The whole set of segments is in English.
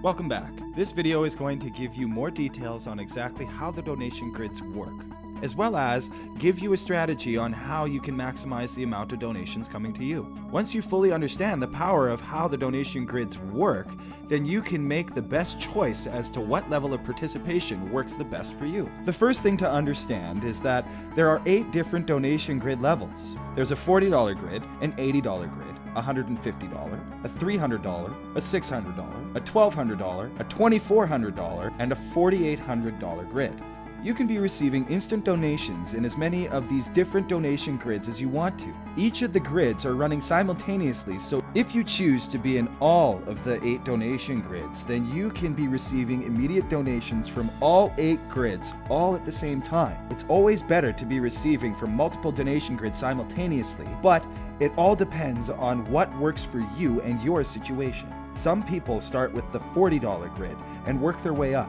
Welcome back. This video is going to give you more details on exactly how the donation grids work, as well as give you a strategy on how you can maximize the amount of donations coming to you. Once you fully understand the power of how the donation grids work, then you can make the best choice as to what level of participation works the best for you. The first thing to understand is that there are 8 different donation grid levels. There's a $40 grid, an $80 grid, a $150, a $300, a $600, a $1,200, a $2,400, and a $4,800 grid. You can be receiving instant donations in as many of these different donation grids as you want to. Each of the grids are running simultaneously, so if you choose to be in all of the 8 donation grids, then you can be receiving immediate donations from all 8 grids all at the same time. It's always better to be receiving from multiple donation grids simultaneously, but it all depends on what works for you and your situation. Some people start with the $40 grid and work their way up.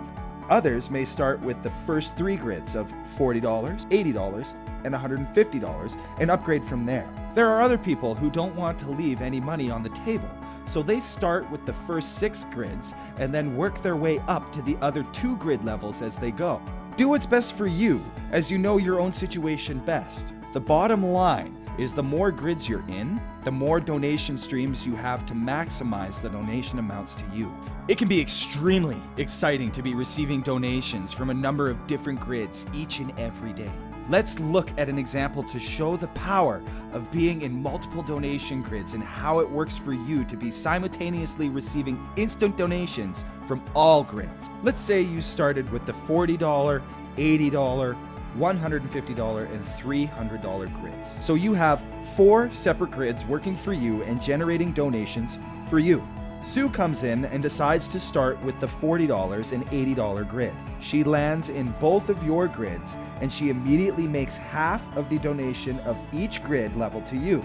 Others may start with the first 3 grids of $40, $80, and $150 and upgrade from there. There are other people who don't want to leave any money on the table, so they start with the first 6 grids and then work their way up to the other 2 grid levels as they go. Do what's best for you, as you know your own situation best. The bottom line is the more grids you're in, the more donation streams you have to maximize the donation amounts to you. It can be extremely exciting to be receiving donations from a number of different grids each and every day. Let's look at an example to show the power of being in multiple donation grids and how it works for you to be simultaneously receiving instant donations from all grids. Let's say you started with the $40, $80, $150, and $300 grids. So you have 4 separate grids working for you and generating donations for you. Sue comes in and decides to start with the $40 and $80 grid. She lands in both of your grids and she immediately makes half of the donation of each grid level to you.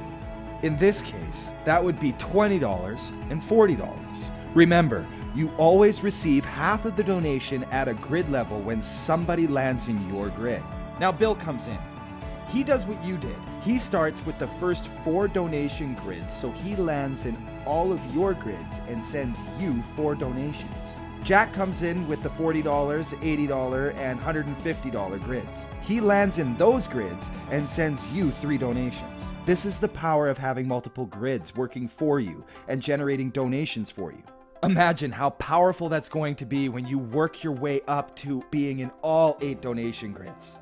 In this case, that would be $20 and $40. Remember, you always receive half of the donation at a grid level when somebody lands in your grid. Now Bill comes in. He does what you did. He starts with the first 4 donation grids, so he lands in all of your grids and sends you 4 donations. Jack comes in with the $40, $80, and $150 grids. He lands in those grids and sends you 3 donations. This is the power of having multiple grids working for you and generating donations for you. Imagine how powerful that's going to be when you work your way up to being in all 8 donation grids,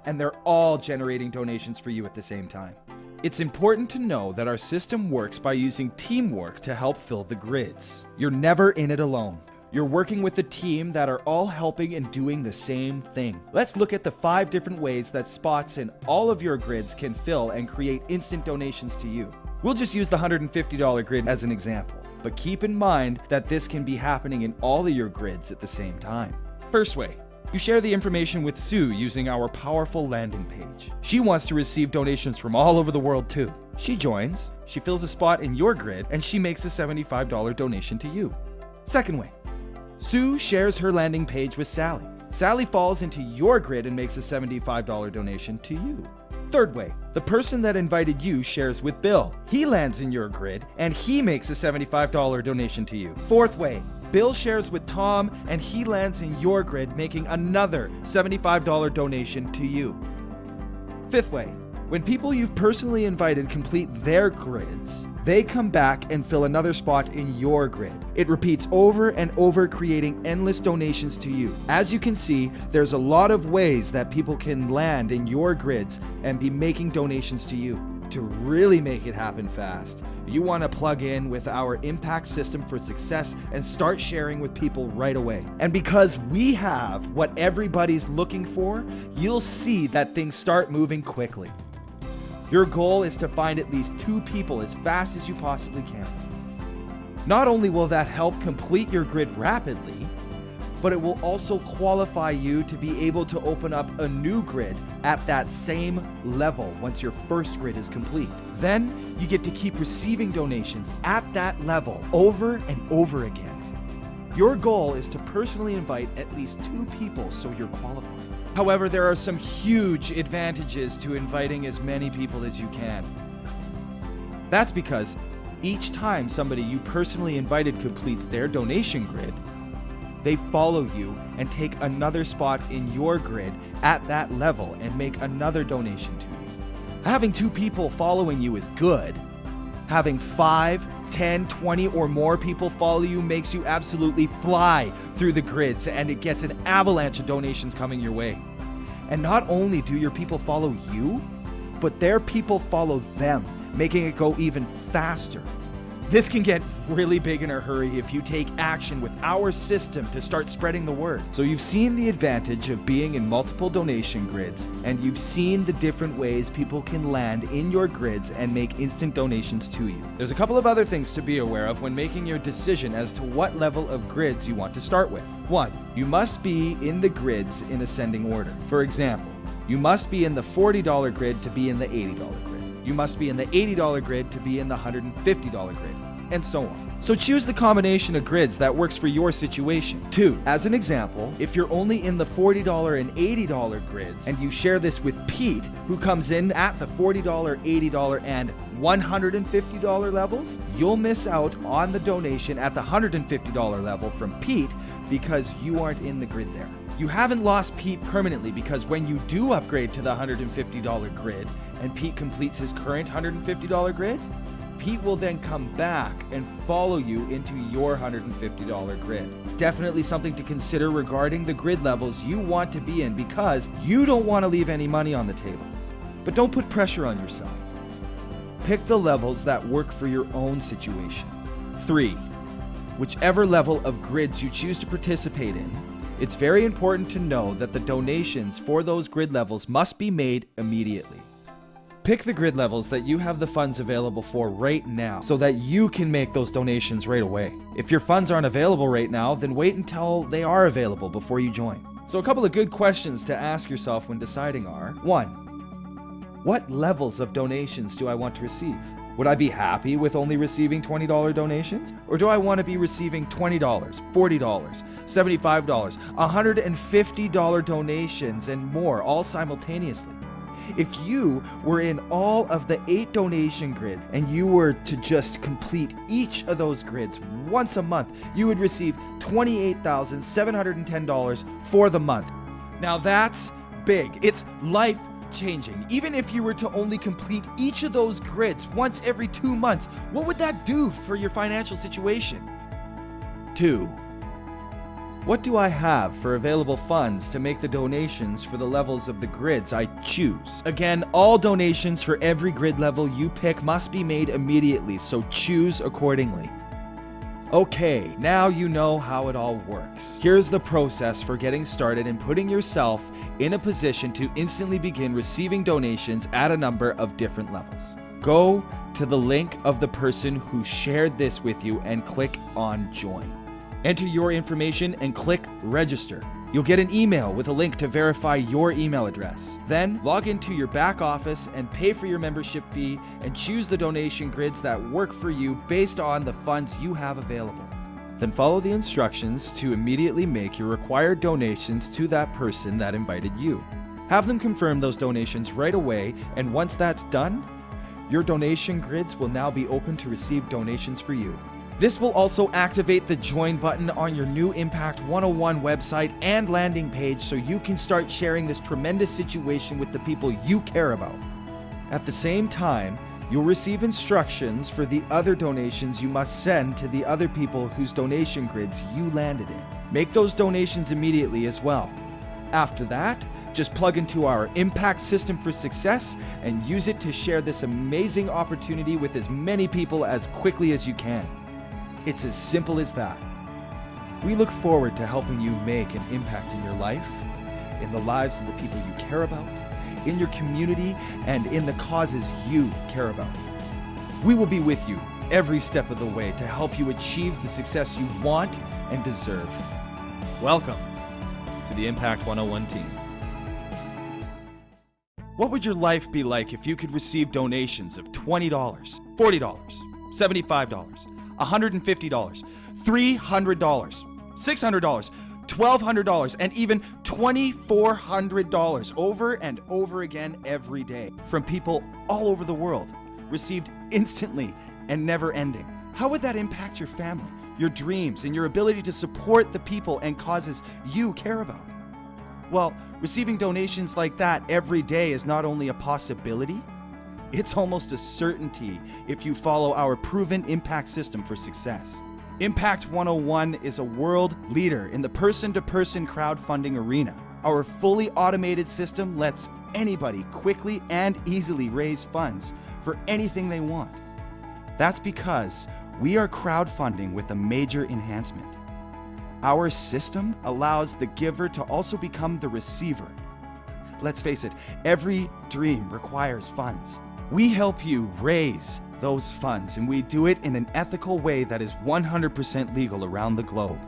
and they're all generating donations for you at the same time. It's important to know that our system works by using teamwork to help fill the grids. You're never in it alone. You're working with a team that are all helping and doing the same thing. Let's look at the 5 different ways that spots in all of your grids can fill and create instant donations to you. We'll just use the $150 grid as an example, but keep in mind that this can be happening in all of your grids at the same time. First way, you share the information with Sue using our powerful landing page. She wants to receive donations from all over the world too. She joins, she fills a spot in your grid, and she makes a $75 donation to you. Second way, Sue shares her landing page with Sally. Sally falls into your grid and makes a $75 donation to you. Third way, the person that invited you shares with Bill. He lands in your grid and he makes a $75 donation to you. Fourth way, Bill shares with Tom and he lands in your grid, making another $75 donation to you. Fifth way, when people you've personally invited complete their grids, they come back and fill another spot in your grid. It repeats over and over, creating endless donations to you. As you can see, there's a lot of ways that people can land in your grids and be making donations to you. To really make it happen fast, you want to plug in with our Impact System for Success and start sharing with people right away. And because we have what everybody's looking for, you'll see that things start moving quickly. Your goal is to find at least 2 people as fast as you possibly can. Not only will that help complete your grid rapidly, but it will also qualify you to be able to open up a new grid at that same level once your first grid is complete. Then you get to keep receiving donations at that level over and over again. Your goal is to personally invite at least 2 people so you're qualified. However, there are some huge advantages to inviting as many people as you can. That's because each time somebody you personally invited completes their donation grid, they follow you and take another spot in your grid at that level and make another donation to you. Having 2 people following you is good. Having 5, 10, 20 or more people follow you makes you absolutely fly through the grids, and it gets an avalanche of donations coming your way. And not only do your people follow you, but their people follow them, making it go even faster. This can get really big in a hurry if you take action with our system to start spreading the word. So you've seen the advantage of being in multiple donation grids, and you've seen the different ways people can land in your grids and make instant donations to you. There's a couple of other things to be aware of when making your decision as to what level of grids you want to start with. 1, you must be in the grids in ascending order. For example, you must be in the $40 grid to be in the $80 grid. You must be in the $80 grid to be in the $150 grid, and so on. So choose the combination of grids that works for your situation. 2, as an example, if you're only in the $40 and $80 grids and you share this with Pete, who comes in at the $40, $80, and $150 levels, you'll miss out on the donation at the $150 level from Pete because you aren't in the grid there. You haven't lost Pete permanently, because when you do upgrade to the $150 grid and Pete completes his current $150 grid, Pete will then come back and follow you into your $150 grid. It's definitely something to consider regarding the grid levels you want to be in, because you don't want to leave any money on the table. But don't put pressure on yourself. Pick the levels that work for your own situation. 3, whichever level of grids you choose to participate in, it's very important to know that the donations for those grid levels must be made immediately. Pick the grid levels that you have the funds available for right now so that you can make those donations right away. If your funds aren't available right now, then wait until they are available before you join. So a couple of good questions to ask yourself when deciding are: 1, what levels of donations do I want to receive? Would I be happy with only receiving $20 donations? Or do I want to be receiving $20, $40, $75, $150 donations and more, all simultaneously? If you were in all of the 8 donation grids and you were to just complete each of those grids once a month, you would receive $28,710 for the month. Now that's big. It's life-changing. Even if you were to only complete each of those grids once every 2 months, what would that do for your financial situation? 2, what do I have for available funds to make the donations for the levels of the grids I choose? Again, all donations for every grid level you pick must be made immediately, so choose accordingly. Okay, now you know how it all works. Here's the process for getting started and putting yourself in a position to instantly begin receiving donations at a number of different levels. Go to the link of the person who shared this with you and click on Join. Enter your information and click Register. You'll get an email with a link to verify your email address. Then log into your back office and pay for your membership fee and choose the donation grids that work for you based on the funds you have available. Then follow the instructions to immediately make your required donations to that person that invited you. Have them confirm those donations right away, and once that's done, your donation grids will now be open to receive donations for you. This will also activate the join button on your new Impact101 website and landing page so you can start sharing this tremendous situation with the people you care about. At the same time, you'll receive instructions for the other donations you must send to the other people whose donation grids you landed in. Make those donations immediately as well. After that, just plug into our Impact System for Success and use it to share this amazing opportunity with as many people as quickly as you can. It's as simple as that. We look forward to helping you make an impact in your life, in the lives of the people you care about, in your community, and in the causes you care about. We will be with you every step of the way to help you achieve the success you want and deserve. Welcome to the Impact101 team. What would your life be like if you could receive donations of $20, $40, $75, $150, $300, $600, $1,200, and even $2,400 over and over again every day from people all over the world, received instantly and never ending? How would that impact your family, your dreams, and your ability to support the people and causes you care about? Well, receiving donations like that every day is not only a possibility, it's almost a certainty if you follow our proven impact system for success. Impact101 is a world leader in the person-to-person crowdfunding arena. Our fully automated system lets anybody quickly and easily raise funds for anything they want. That's because we are crowdfunding with a major enhancement. Our system allows the giver to also become the receiver. Let's face it, every dream requires funds. We help you raise those funds, and we do it in an ethical way that is 100% legal around the globe.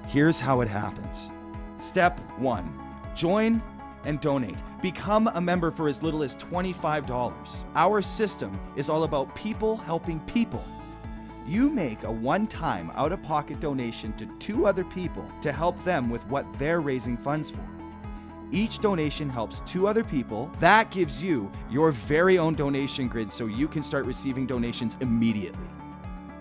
Here's how it happens. Step 1. Join and donate. Become a member for as little as $25. Our system is all about people helping people. You make a one-time out-of-pocket donation to 2 other people to help them with what they're raising funds for. Each donation helps 2 other people. That gives you your very own donation grid so you can start receiving donations immediately.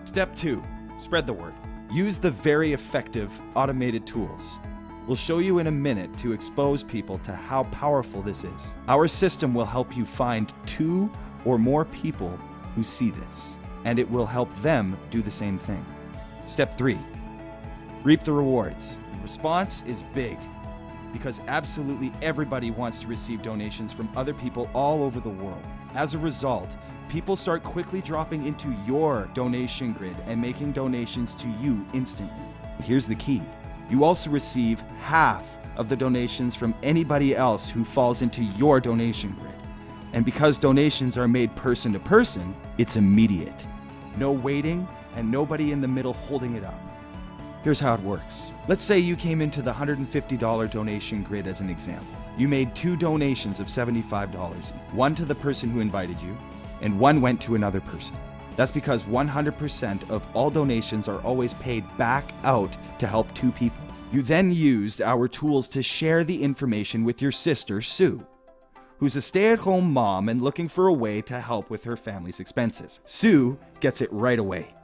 Step 2, spread the word. Use the very effective automated tools. We'll show you in a minute to expose people to how powerful this is. Our system will help you find 2 or more people who see this, and it will help them do the same thing. Step 3, reap the rewards. The response is big, because absolutely everybody wants to receive donations from other people all over the world. As a result, people start quickly dropping into your donation grid and making donations to you instantly. Here's the key. You also receive half of the donations from anybody else who falls into your donation grid. And because donations are made person to person, it's immediate. No waiting and nobody in the middle holding it up. Here's how it works. Let's say you came into the $150 donation grid as an example. You made 2 donations of $75, one to the person who invited you, and one went to another person. That's because 100% of all donations are always paid back out to help 2 people. You then used our tools to share the information with your sister, Sue, who's a stay-at-home mom and looking for a way to help with her family's expenses. Sue gets it right away.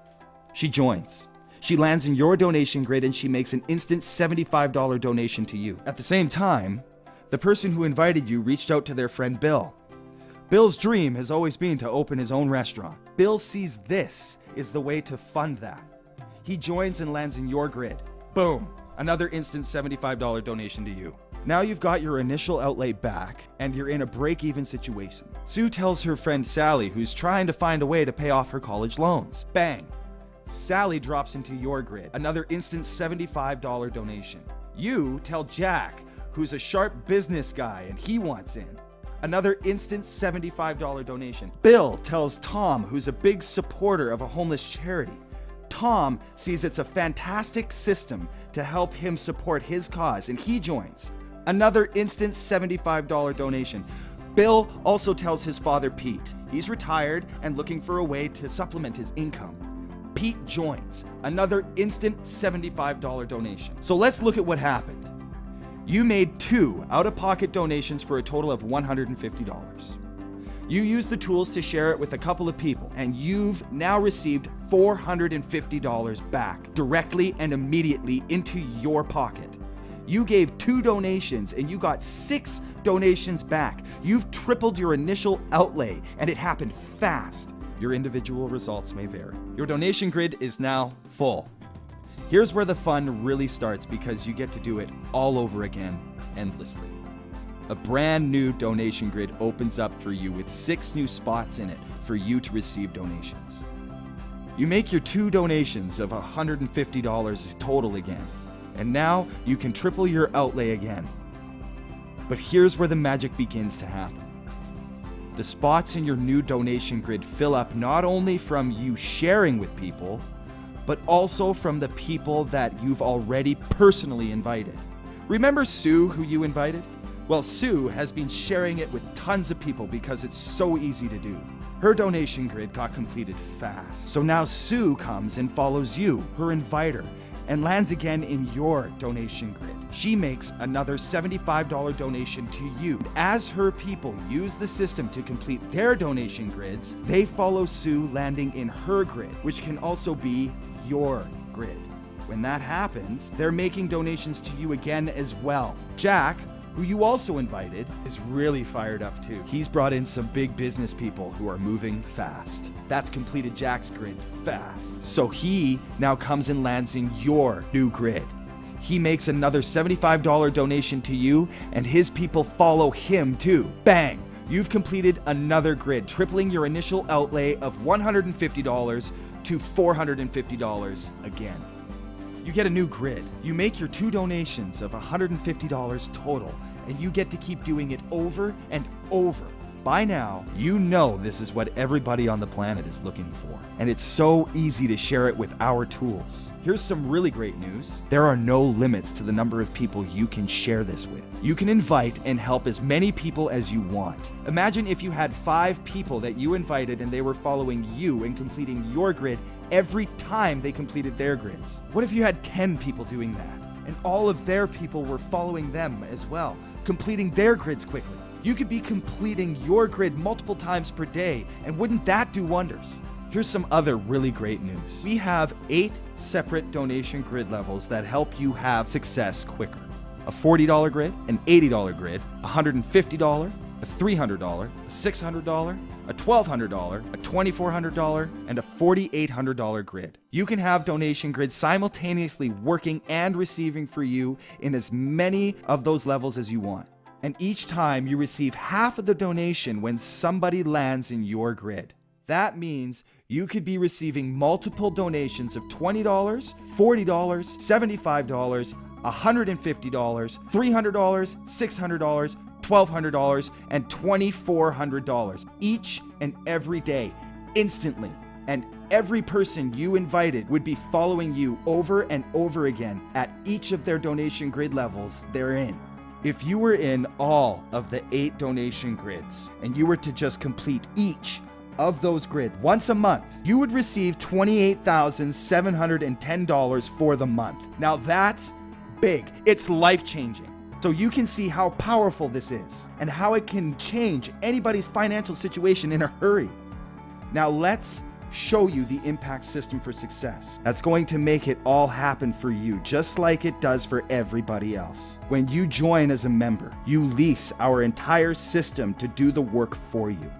She joins. She lands in your donation grid and she makes an instant $75 donation to you. At the same time, the person who invited you reached out to their friend Bill. Bill's dream has always been to open his own restaurant. Bill sees this is the way to fund that. He joins and lands in your grid. Boom! Another instant $75 donation to you. Now you've got your initial outlay back and you're in a break-even situation. Sue tells her friend Sally, who's trying to find a way to pay off her college loans. Bang! Sally drops into your grid. Another instant $75 donation. You tell Jack, who's a sharp business guy and he wants in. Another instant $75 donation. Bill tells Tom, who's a big supporter of a homeless charity. Tom sees it's a fantastic system to help him support his cause and he joins. Another instant $75 donation. Bill also tells his father Pete. He's retired and looking for a way to supplement his income. Pete joins. Another instant $75 donation. So let's look at what happened. You made 2 out-of-pocket donations for a total of $150. You used the tools to share it with a couple of people, and you've now received $450 back directly and immediately into your pocket. You gave 2 donations and you got 6 donations back. You've tripled your initial outlay, and it happened fast. Your individual results may vary. Your donation grid is now full. Here's where the fun really starts, because you get to do it all over again, endlessly. A brand new donation grid opens up for you with 6 new spots in it for you to receive donations. You make your 2 donations of $150 total again, and now you can triple your outlay again. But here's where the magic begins to happen. The spots in your new donation grid fill up not only from you sharing with people, but also from the people that you've already personally invited. Remember Sue, who you invited? Well, Sue has been sharing it with tons of people because it's so easy to do. Her donation grid got completed fast. So now Sue comes and follows you, her inviter, and lands again in your donation grid. She makes another $75 donation to you. As her people use the system to complete their donation grids, they follow Sue, landing in her grid, which can also be your grid. When that happens, they're making donations to you again as well. Jack, who you also invited, is really fired up too. He's brought in some big business people who are moving fast. That's completed Jack's grid fast. So he now comes and lands in your new grid. He makes another $75 donation to you, and his people follow him too. Bang! You've completed another grid, tripling your initial outlay of $150 to $450 again. You get a new grid. You make your 2 donations of $150 total, and you get to keep doing it over and over. By now, you know this is what everybody on the planet is looking for, and it's so easy to share it with our tools. Here's some really great news. There are no limits to the number of people you can share this with. You can invite and help as many people as you want. Imagine if you had 5 people that you invited and they were following you and completing your grid every time they completed their grids. What if you had 10 people doing that, and all of their people were following them as well, completing their grids quickly? You could be completing your grid multiple times per day, and wouldn't that do wonders? Here's some other really great news. We have 8 separate donation grid levels that help you have success quicker. A $40 grid, an $80 grid, a $150, a $300, a $600, a $1,200, a $2,400, and a $4,800 grid. You can have donation grids simultaneously working and receiving for you in as many of those levels as you want. And each time you receive half of the donation when somebody lands in your grid. That means you could be receiving multiple donations of $20, $40, $75, $150, $300, $600, $1,200, and $2,400 each and every day, instantly. And every person you invited would be following you over and over again at each of their donation grid levels they're in. If you were in all of the 8 donation grids and you were to just complete each of those grids once a month, you would receive $28,710 for the month. Now that's big. It's life-changing. So you can see how powerful this is and how it can change anybody's financial situation in a hurry. Now let's show you the Impact system for success that's going to make it all happen for you, just like it does for everybody else. When you join as a member, you lease our entire system to do the work for you.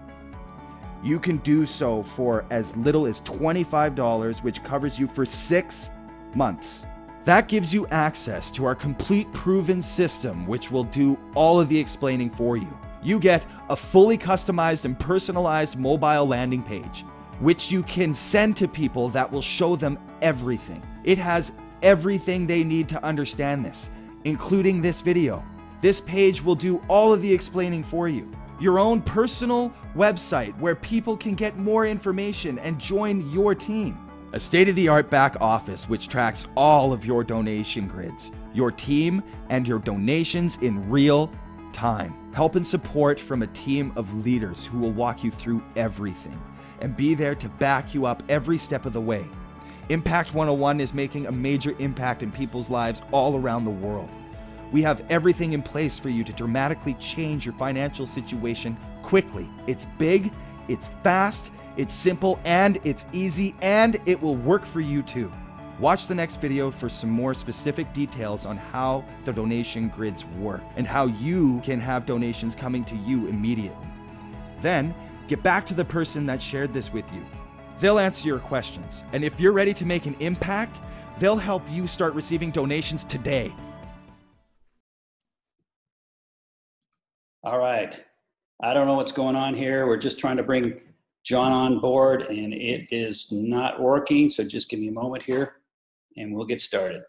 You can do so for as little as $25, which covers you for 6 months. That gives you access to our complete proven system, which will do all of the explaining for you. You get a fully customized and personalized mobile landing page, which you can send to people that will show them everything. It has everything they need to understand this, including this video. This page will do all of the explaining for you. Your own personal website where people can get more information and join your team. A state-of-the-art back office which tracks all of your donation grids, your team, and your donations in real time. Help and support from a team of leaders who will walk you through everything and be there to back you up every step of the way. Impact 101 is making a major impact in people's lives all around the world. We have everything in place for you to dramatically change your financial situation quickly. It's big, it's fast, it's simple, and it's easy, and it will work for you too. Watch the next video for some more specific details on how the donation grids work and how you can have donations coming to you immediately. Then, get back to the person that shared this with you. They'll answer your questions, and if you're ready to make an impact, they'll help you start receiving donations today. All right. I don't know what's going on here. We're just trying to bring John on board, and it is not working, so just give me a moment here, and we'll get started.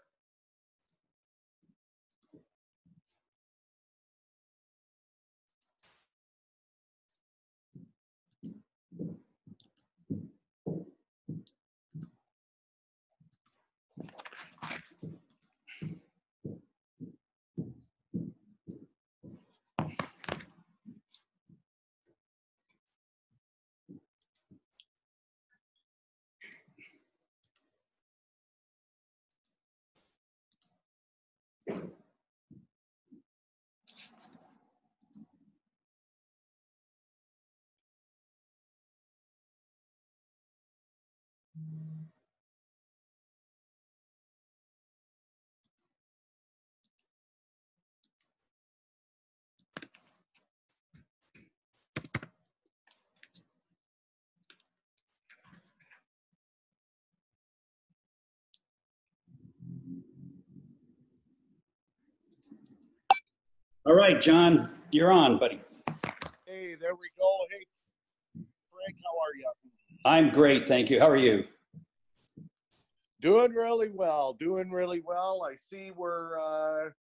All right, John, you're on, buddy. Hey, there we go. Hey, Frank, how are you? I'm great, thank you. How are you? Doing really well. Doing really well. I see we'll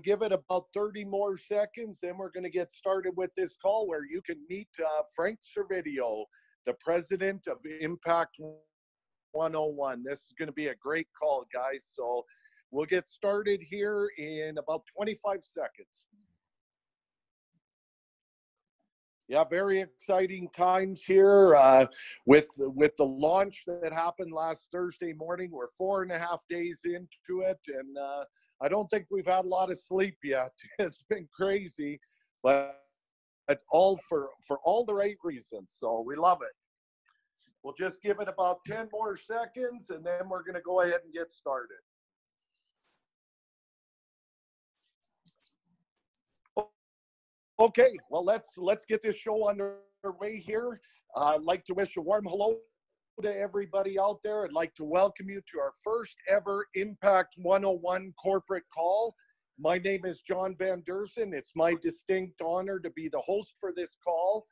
give it about 30 more seconds, then we're going to get started with this call where you can meet Frank Servedio, the president of Impact101. This is going to be a great call, guys. So we'll get started here in about 25 seconds. Yeah, very exciting times here with the launch that happened last Thursday morning. We're 4.5 days into it, and I don't think we've had a lot of sleep yet. It's been crazy, but all for all the right reasons. So we love it. We'll just give it about 10 more seconds, and then we're going to go ahead and get started. Okay, well, let's get this show underway here. I'd like to wish a warm hello to everybody out there. I'd like to welcome you to our first ever Impact 101 corporate call. My name is John Van Dersen. It's my distinct honor to be the host for this call.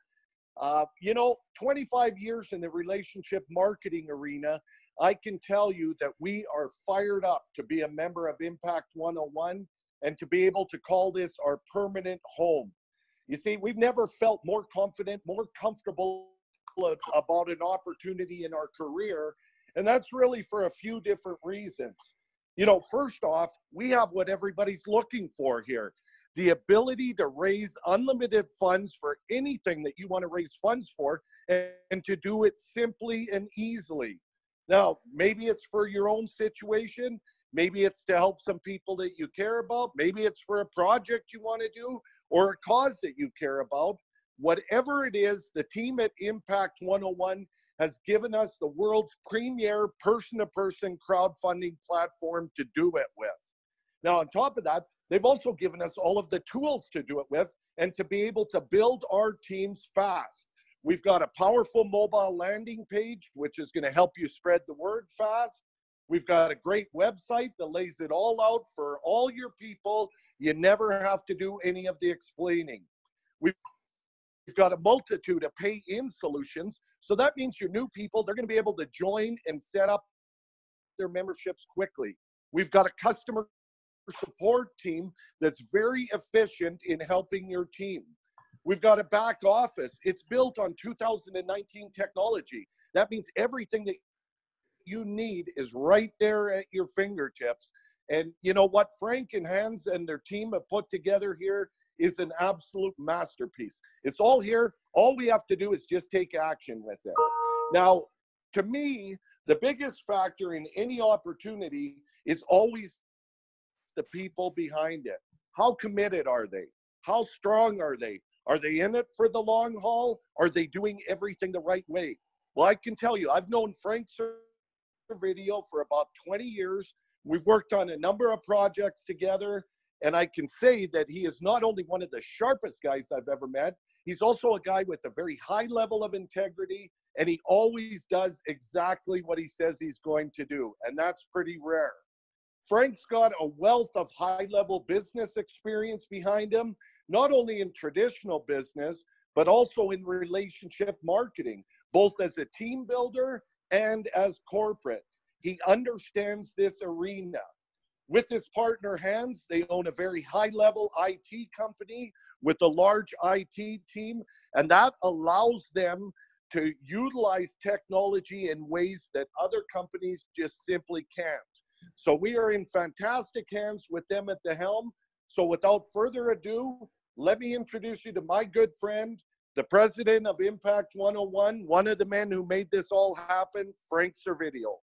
25 years in the relationship marketing arena, I can tell you that we are fired up to be a member of Impact 101 and to be able to call this our permanent home. You see, we've never felt more confident, more comfortable about an opportunity in our career, and that's really for a few different reasons. First off, we have what everybody's looking for here, the ability to raise unlimited funds for anything that you want to raise funds for, and to do it simply and easily. Now, maybe it's for your own situation, maybe it's to help some people that you care about, maybe it's for a project you want to do, or a cause that you care about. Whatever it is, the team at Impact 101 has given us the world's premier person-to-person crowdfunding platform to do it with. Now, on top of that, they've also given us all of the tools to do it with and to be able to build our teams fast. We've got a powerful mobile landing page, which is going to help you spread the word fast. We've got a great website that lays it all out for all your people. You never have to do any of the explaining. We've got a multitude of pay-in solutions. So that means your new people, they're going to be able to join and set up their memberships quickly. We've got a customer support team that's very efficient in helping your team. We've got a back office. It's built on 2019 technology. That means everything that you need is right there at your fingertips. And you know what Frank and Hans and their team have put together here is an absolute masterpiece. It's all here. All we have to do is just take action with it. Now, to me, the biggest factor in any opportunity is always the people behind it. How committed are they? How strong are they? Are they in it for the long haul? Are they doing everything the right way? Well, I can tell you, I've known Frank Servedio for about 20 years. We've worked on a number of projects together, and I can say that he is not only one of the sharpest guys I've ever met, he's also a guy with a very high level of integrity, and he always does exactly what he says he's going to do, and that's pretty rare. Frank's got a wealth of high-level business experience behind him, not only in traditional business, but also in relationship marketing, both as a team builder and as corporate. He understands this arena. With his partner, Hans, they own a very high-level IT company with a large IT team, and that allows them to utilize technology in ways that other companies just simply can't. So we are in fantastic hands with them at the helm. So without further ado, let me introduce you to my good friend, the president of Impact101, one of the men who made this all happen, Frank Servedio.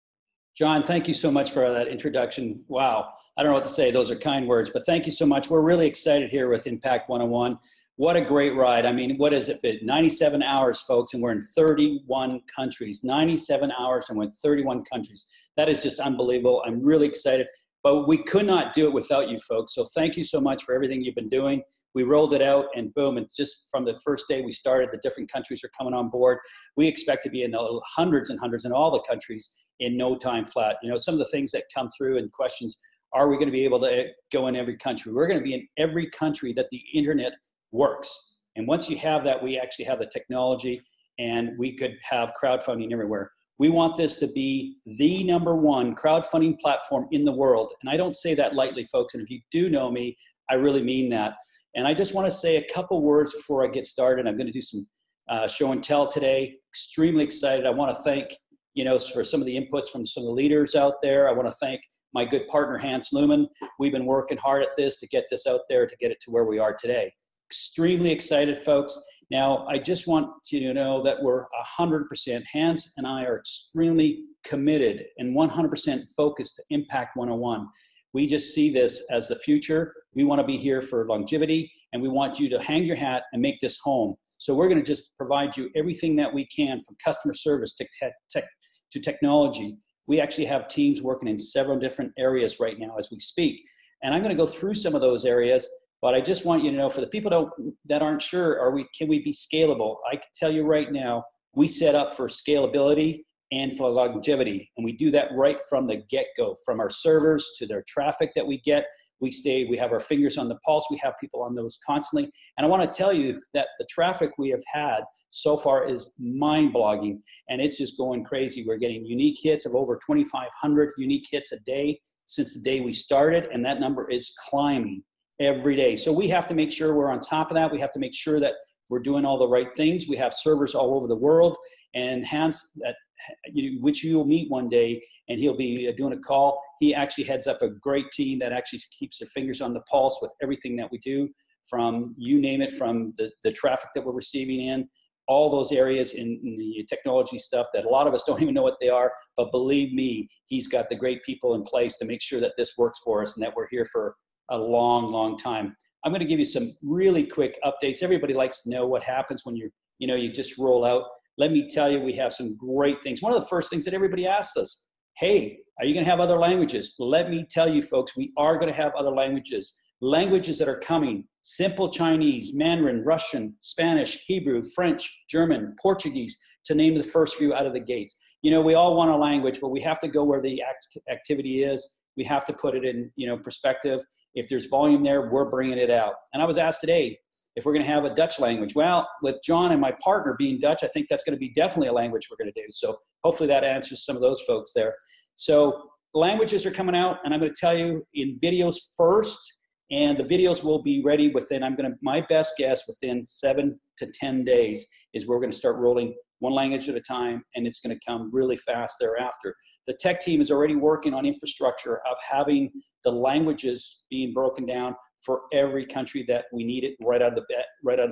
John, thank you so much for that introduction. Wow, I don't know what to say. Those are kind words, but thank you so much. We're really excited here with Impact101. What a great ride. I mean, what has it been? 97 hours, folks, and we're in 31 countries. 97 hours and we're in 31 countries. That is just unbelievable. I'm really excited, but we could not do it without you folks. So thank you so much for everything you've been doing. We rolled it out and boom, and just from the first day we started, the different countries are coming on board. We expect to be in hundreds and hundreds in all the countries in no time flat. You know, some of the things that come through and questions, are we going to be able to go in every country? We're going to be in every country that the internet works. And once you have that, we actually have the technology and we could have crowdfunding everywhere. We want this to be the #1 crowdfunding platform in the world. And I don't say that lightly, folks. And if you do know me, I really mean that. And I just want to say a couple words before I get started. I'm going to do some show and tell today. Extremely excited. I want to thank, you know, for some of the inputs from some of the leaders out there. I want to thank my good partner, Hans Looman. We've been working hard at this to get this out there, to get it to where we are today. Extremely excited, folks. Now, I just want you to know that we're 100%, Hans and I are extremely committed and 100% focused to Impact101. We just see this as the future. We want to be here for longevity, and we want you to hang your hat and make this home. So we're going to just provide you everything that we can, from customer service to technology. We actually have teams working in several different areas right now as we speak. And I'm going to go through some of those areas. But I just want you to know, for the people that aren't sure, can we be scalable? I can tell you right now, we set up for scalability and for longevity. And we do that right from the get-go, from our servers to their traffic that we get. We have our fingers on the pulse. We have people on those constantly. And I want to tell you that the traffic we have had so far is mind-boggling, and it's just going crazy. We're getting unique hits of over 2,500 unique hits a day since the day we started, and that number is climbing every day. So we have to make sure we're on top of that. We have to make sure that we're doing all the right things. We have servers all over the world, and Hans, which you'll meet one day, and he'll be doing a call. He actually heads up a great team that actually keeps their fingers on the pulse with everything that we do, from you name it, from the traffic that we're receiving in, all those areas in the technology stuff that a lot of us don't even know what they are. But believe me, he's got the great people in place to make sure that this works for us and that we're here for a long, long time. I'm going to give you some really quick updates. Everybody likes to know what happens when you just roll out. Let me tell you, we have some great things. One of the first things that everybody asks us, hey, are you going to have other languages? Let me tell you, folks, we are going to have other languages. Languages that are coming: simple Chinese, Mandarin, Russian, Spanish, Hebrew, French, German, Portuguese, to name the first few out of the gates. You know, we all want a language, but we have to go where the activity is. We have to put it in, perspective. If there's volume there, we're bringing it out. And I was asked today if we're going to have a Dutch language. Well, with John and my partner being Dutch, I think that's going to be definitely a language we're going to do. So hopefully that answers some of those folks there. So languages are coming out, and I'm going to tell you in videos first, and the videos will be ready within, my best guess, within 7 to 10 days is we're going to start rolling one language at a time, and it's going to come really fast thereafter. The tech team is already working on infrastructure of having the languages being broken down for every country that we need it right out of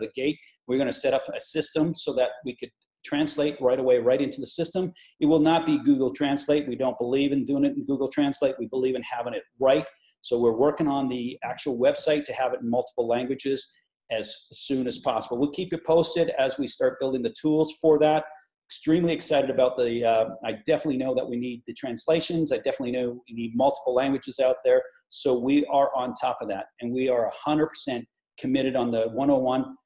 the gate. We're going to set up a system so that we could translate right away, right into the system. It will not be Google Translate. We don't believe in doing it in Google Translate. We believe in having it right So we're working on the actual website to have it in multiple languages as soon as possible. We'll keep you posted as we start building the tools for that. Extremely excited about the, I definitely know that we need the translations. I definitely know we need multiple languages out there. So we are on top of that. And we are 100% committed on the 101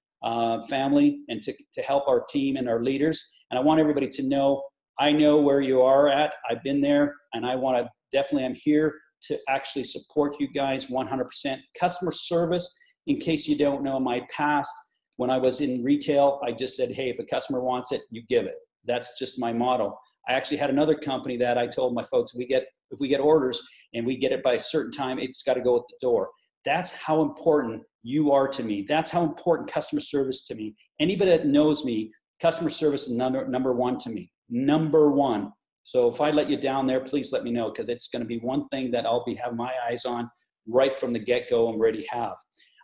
family and to help our team and our leaders. And I want everybody to know, I know where you are at. I've been there, and I want to definitely, I'm here to actually support you guys 100%. Customer service, in case you don't know my past, when I was in retail, I just said, hey, if a customer wants it, you give it. That's just my model. I actually had another company that I told my folks, if we get orders and we get it by a certain time, it's got to go at the door. That's how important you are to me. That's how important customer service to me. Anybody that knows me, customer service is number one to me. Number one. So if I let you down there, please let me know, because it's going to be one thing that I'll have my eyes on right from the get-go and already have.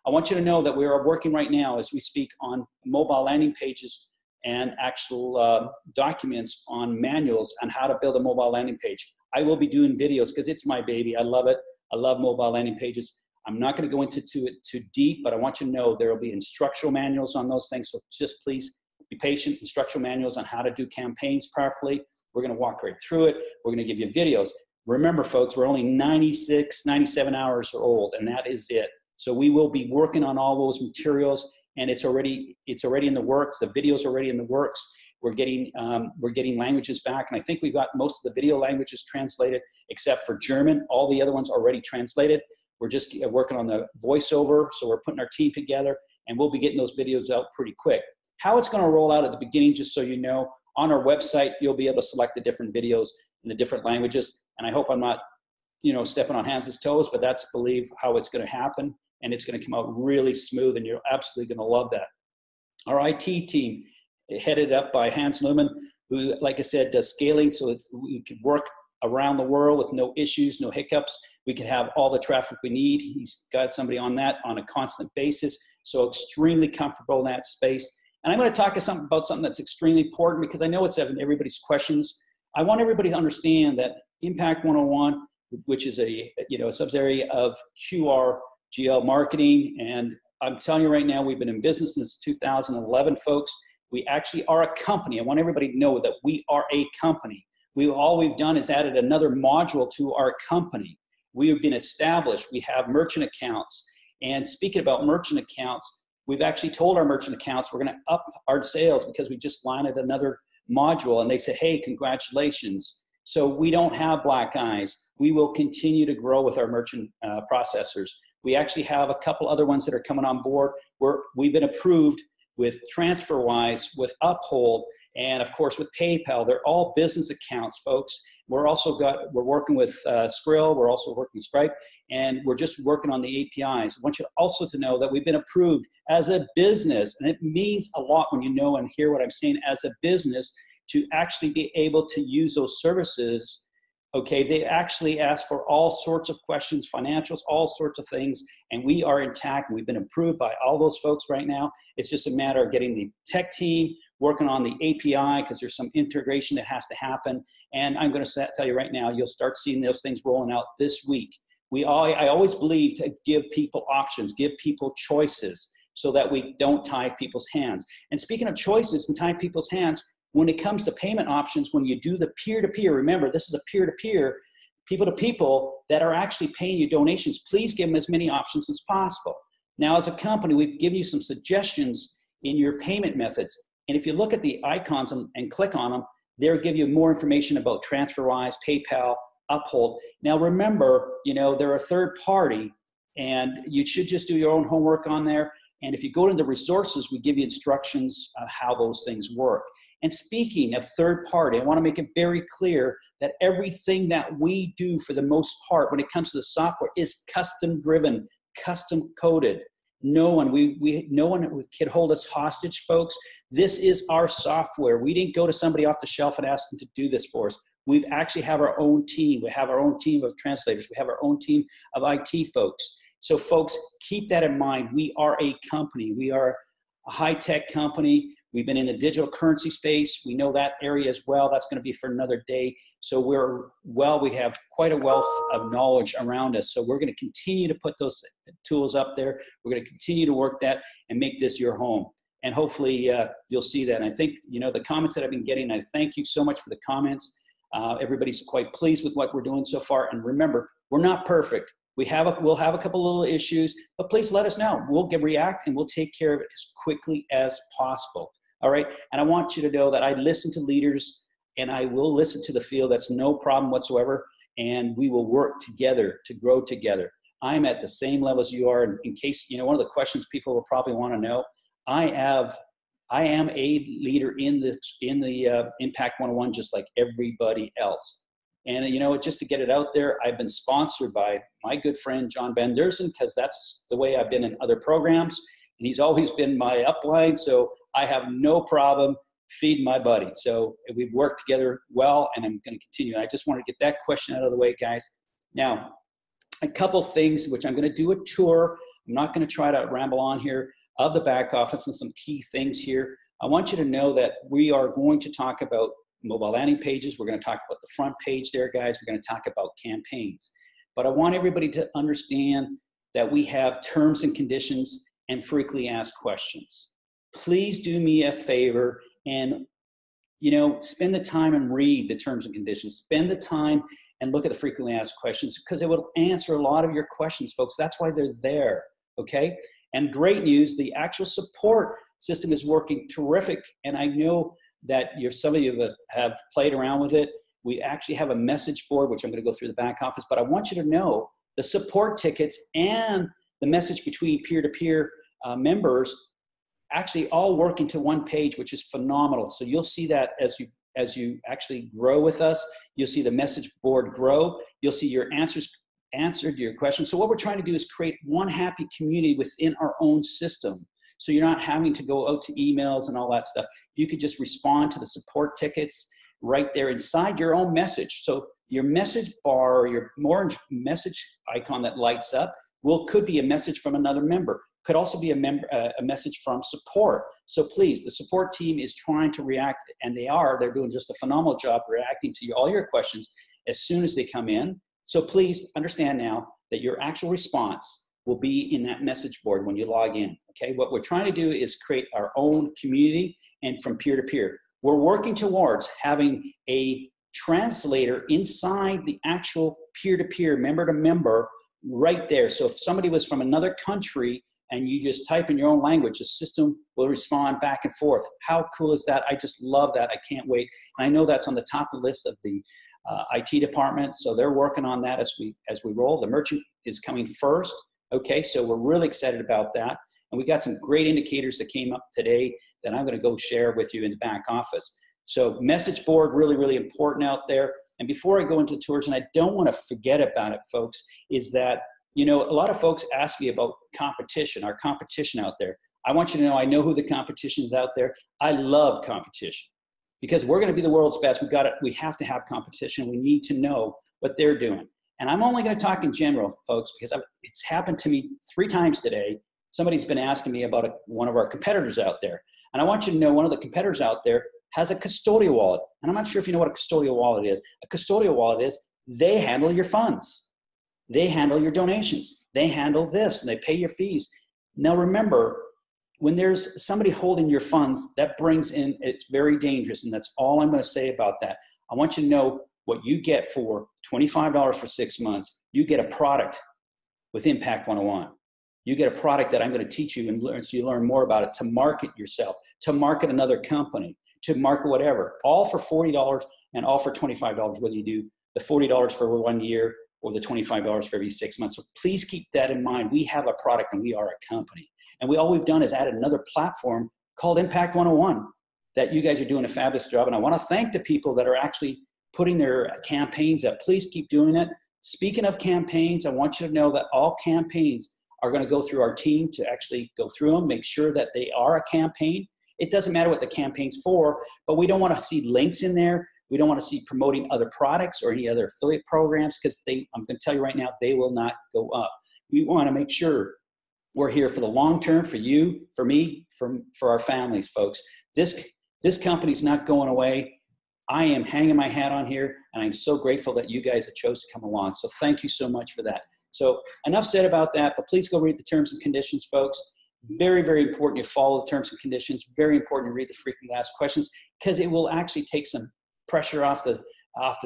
I want you to know that we are working right now as we speak on mobile landing pages and actual documents on manuals on how to build a mobile landing page. I will be doing videos because it's my baby. I love it. I love mobile landing pages. I'm not going to go into it too deep, but I want you to know there will be instructional manuals on those things. So just please be patient. Instructional manuals on how to do campaigns properly. We're going to walk right through it. We're going to give you videos. Remember, folks, we're only 96, 97 hours old, and that is it. So we will be working on all those materials, and it's already in the works. The video's already in the works. We're getting languages back, and I think we've got most of the video languages translated except for German. All the other ones already translated. We're just working on the voiceover, so we're putting our team together, and we'll be getting those videos out pretty quick. How it's going to roll out at the beginning, just so you know, on our website, you'll be able to select the different videos in the different languages, and I hope I'm not, stepping on Hans's toes, but that's, believe, how it's going to happen, and it's going to come out really smooth, and you're absolutely going to love that. Our IT team, headed up by Hans Looman, who, like I said, does scaling so that we can work around the world with no issues, no hiccups. We can have all the traffic we need. He's got somebody on that on a constant basis, so extremely comfortable in that space. And I'm going to talk about something that's extremely important, because I know it's everybody's questions. I want everybody to understand that Impact101, which is a subsidiary of QRGL Marketing, and I'm telling you right now, we've been in business since 2011, folks. We actually are a company. I want everybody to know that we are a company. All we've done is added another module to our company. We have been established. We have merchant accounts. And speaking about merchant accounts, we've actually told our merchant accounts we're going to up our sales because we just landed another module, and they said, hey, congratulations. So we don't have black eyes. We will continue to grow with our merchant processors. We actually have a couple other ones that are coming on board where we've been approved with TransferWise, with Uphold, and of course with PayPal. They're all business accounts, folks. We're working with Skrill. We're also working with Stripe, and we're just working on the APIs. I want you also to know that we've been approved as a business, and it means a lot when you know and hear what I'm saying, as a business, to actually be able to use those services. Okay, they actually ask for all sorts of questions, financials, all sorts of things, and we are intact. We've been approved by all those folks right now. It's just a matter of getting the tech team working on the API, because there's some integration that has to happen. And I'm going to tell you right now, you'll start seeing those things rolling out this week. I always believe to give people options, give people choices, so that we don't tie people's hands. And speaking of choices and tying people's hands, when it comes to payment options, when you do the peer-to-peer, remember, this is a peer-to-peer, people-to-people that are actually paying you donations. Please give them as many options as possible. Now, as a company, we've given you some suggestions in your payment methods. And if you look at the icons and click on them, they'll give you more information about TransferWise, PayPal, Uphold. Now, remember, they're a third party, and you should just do your own homework on there. And if you go to the resources, we give you instructions of how those things work. And speaking of third party, I want to make it very clear that everything that we do, for the most part, when it comes to the software, is custom driven, custom coded. No one can hold us hostage, folks. This is our software. We didn't go to somebody off the shelf and ask them to do this for us. We actually have our own team. We have our own team of translators. We have our own team of IT folks. So folks, keep that in mind. We are a company. We are a high-tech company. We've been in the digital currency space. We know that area as well. That's going to be for another day. So we have quite a wealth of knowledge around us. So we're going to continue to put those tools up there. We're going to continue to work that and make this your home. And hopefully you'll see that. And I think, the comments that I've been getting, I thank you so much for the comments. Everybody's quite pleased with what we're doing so far. And remember, we're not perfect. We'll have a couple little issues, but please let us know. We'll react and we'll take care of it as quickly as possible. All right. And I want you to know that I listen to leaders and I will listen to the field. That's no problem whatsoever. And we will work together to grow together. I'm at the same level as you are. In case, one of the questions people will probably want to know, I am a leader in the Impact 101, just like everybody else. And, just to get it out there, I've been sponsored by my good friend, John Van Dersen, because that's the way I've been in other programs. And he's always been my upline. So I have no problem feeding my buddy. So we've worked together well, and I'm going to continue. I just want to get that question out of the way, guys. Now, a couple things, which I'm going to do a tour. I'm not going to try to ramble on here of the back office and some key things here. I want you to know that we are going to talk about mobile landing pages. We're going to talk about the front page there, guys. We're going to talk about campaigns. But I want everybody to understand that we have terms and conditions and frequently asked questions. Please do me a favor and, spend the time and read the terms and conditions. Spend the time and look at the frequently asked questions, because it will answer a lot of your questions, folks. That's why they're there, okay? And great news, the actual support system is working terrific. And I know that some of you have played around with it. We actually have a message board, which I'm going to go through the back office, but I want you to know the support tickets and the message between peer-to-peer members actually all work into one page, which is phenomenal. So you'll see that as you actually grow with us. You'll see the message board grow. You'll see your answered to your questions. So what we're trying to do is create one happy community within our own system. So you're not having to go out to emails and all that stuff. You could just respond to the support tickets right there inside your own message. So your message bar or your orange message icon that lights up could be a message from another member. Could also be a message from support. So please, the support team is trying to react, and they're doing just a phenomenal job reacting to all your questions as soon as they come in. So please understand now that your actual response will be in that message board when you log in, okay? What we're trying to do is create our own community and from peer to peer. We're working towards having a translator inside the actual peer-to-peer, member-to-member right there. So if somebody was from another country and you just type in your own language, the system will respond back and forth. How cool is that? I just love that. I can't wait. And I know that's on the top of the list of the IT department. So they're working on that as we roll. The merchant is coming first. Okay, so we're really excited about that. And we got some great indicators that came up today that I'm going to go share with you in the back office. So message board, really, really important out there. And before I go into tours, and I don't want to forget about it, folks, is that, a lot of folks ask me about competition, our competition out there. I want you to know I know who the competition is out there. I love competition because we're going to be the world's best. We have to have competition. We need to know what they're doing. And I'm only going to talk in general, folks, because it's happened to me 3 times today. Somebody's been asking me about one of our competitors out there. And I want you to know one of the competitors out there has a custodial wallet. And I'm not sure if you know what a custodial wallet is. A custodial wallet is they handle your funds. They handle your donations. They handle this and they pay your fees. Now remember, when there's somebody holding your funds, that brings in, it's very dangerous. And that's all I'm going to say about that. I want you to know what you get for $25 for 6 months. You get a product with Impact 101. You get a product that I'm going to teach you and learn, so you learn more about it, to market yourself, to market another company, to market whatever, all for $40 and all for $25, whether you do the $40 for 1 year or the $25 for every 6 months. So please keep that in mind. We have a product and we are a company. And all we've done is add another platform called Impact 101 that you guys are doing a fabulous job. And I want to thank the people that are actually putting their campaigns up. Please keep doing it. Speaking of campaigns, I want you to know that all campaigns are going to go through our team to actually go through them, make sure that they are a campaign. It doesn't matter what the campaign's for, but we don't want to see links in there. We don't want to see promoting other products or any other affiliate programs, because I'm going to tell you right now, they will not go up. We want to make sure We're here for the long term, for you, for me, for our families, folks. This company's not going away. I am hanging my hat on here, and I'm so grateful that you guys have chose to come along. So thank you so much for that. So enough said about that, but please go read the terms and conditions, folks. Very, very important you follow the terms and conditions. Very important to read the frequently asked questions, because it will actually take some pressure off the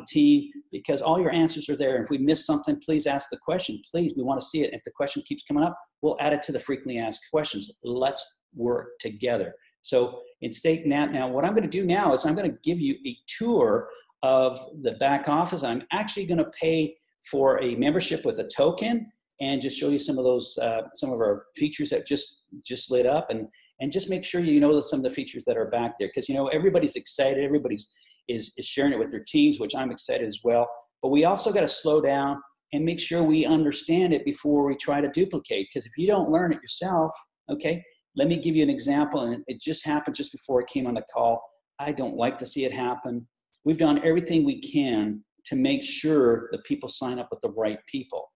team, because all your answers are there. If we miss something, please ask the question. Please, we want to see it. If the question keeps coming up, we'll add it to the frequently asked questions. Let's work together. So in state now, what I'm going to do now is I'm going to give you a tour of the back office. I'm actually going to pay for a membership with a token and just show you some of those, some of our features that just lit up, and just make sure you know some of the features that are back there, because everybody's excited, everybody's is sharing it with their teams, which I'm excited as well. But we also got to slow down and make sure we understand it before we try to duplicate, because if you don't learn it yourself, okay, let me give you an example, and it just happened just before I came on the call. I don't like to see it happen. We've done everything we can to make sure that people sign up with the right people.